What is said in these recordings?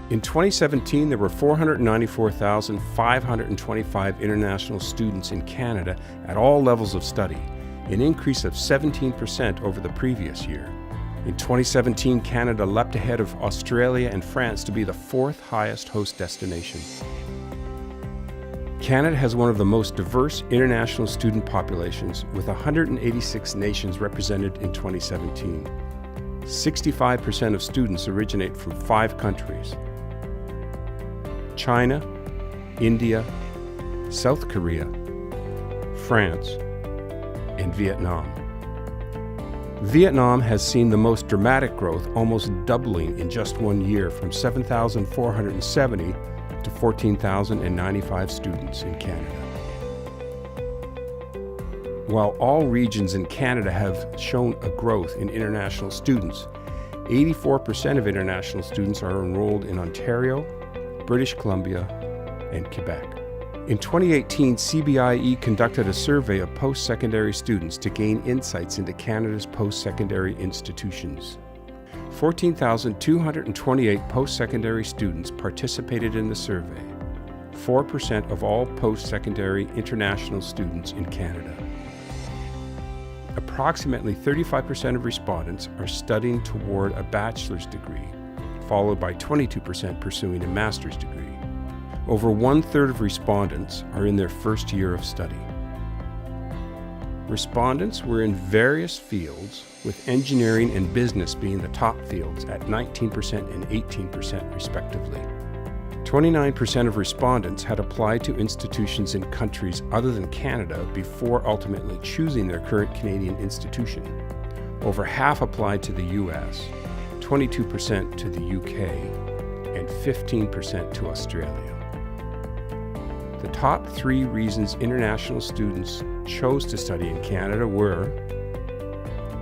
In 2017, there were 494,525 international students in Canada at all levels of study, an increase of 17% over the previous year. In 2017, Canada leapt ahead of Australia and France to be the fourth highest host destination. Canada has one of the most diverse international student populations, with 186 nations represented in 2017. 65% of students originate from 5 countries: China, India, South Korea, France, and Vietnam. Vietnam has seen the most dramatic growth, almost doubling in just 1 year, from 7,470 to 14,095 students in Canada. While all regions in Canada have shown a growth in international students, 84% of international students are enrolled in Ontario, British Columbia, and Quebec. In 2018, CBIE conducted a survey of post-secondary students to gain insights into Canada's post-secondary institutions. 14,228 post-secondary students participated in the survey, 4% of all post-secondary international students in Canada. Approximately 35% of respondents are studying toward a bachelor's degree, followed by 22% pursuing a master's degree. Over 1/3 of respondents are in their first year of study. Respondents were in various fields, with engineering and business being the top fields at 19% and 18% respectively. 29% of respondents had applied to institutions in countries other than Canada before ultimately choosing their current Canadian institution. Over half applied to the US, 22% to the UK, and 15% to Australia. The top 3 reasons international students chose to study in Canada were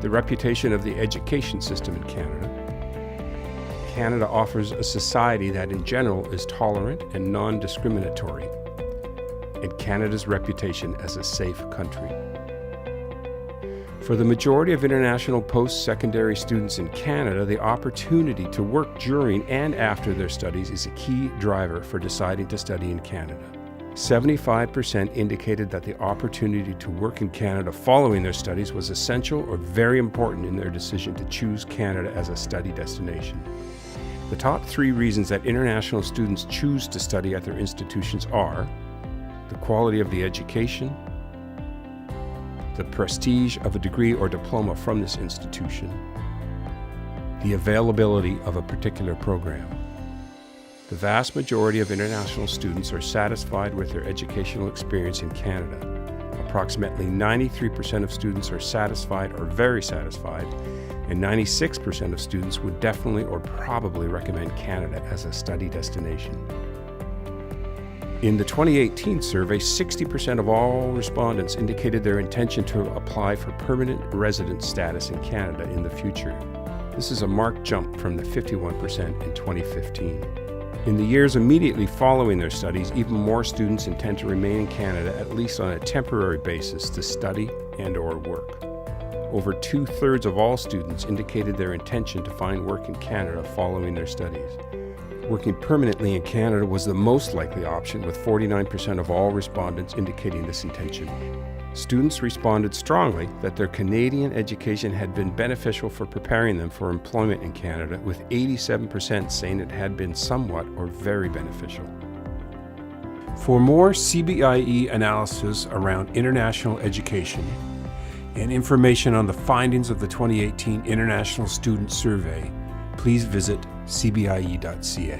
the reputation of the education system in Canada. Canada offers a society that in general is tolerant and non-discriminatory, and Canada's reputation as a safe country. For the majority of international post-secondary students in Canada, the opportunity to work during and after their studies is a key driver for deciding to study in Canada. 75% indicated that the opportunity to work in Canada following their studies was essential or very important in their decision to choose Canada as a study destination. The top 3 reasons that international students choose to study at their institutions are the quality of the education, the prestige of a degree or diploma from this institution, the availability of a particular program. The vast majority of international students are satisfied with their educational experience in Canada. Approximately 93% of students are satisfied or very satisfied, and 96% of students would definitely or probably recommend Canada as a study destination. In the 2018 survey, 60% of all respondents indicated their intention to apply for permanent resident status in Canada in the future. This is a marked jump from the 51% in 2015. In the years immediately following their studies, even more students intend to remain in Canada, at least on a temporary basis, to study and/or work. Over 2/3 of all students indicated their intention to find work in Canada following their studies. Working permanently in Canada was the most likely option, with 49% of all respondents indicating this intention. Students responded strongly that their Canadian education had been beneficial for preparing them for employment in Canada, with 87% saying it had been somewhat or very beneficial. For more CBIE analysis around international education and information on the findings of the 2018 International Student Survey, please visit cbie.ca.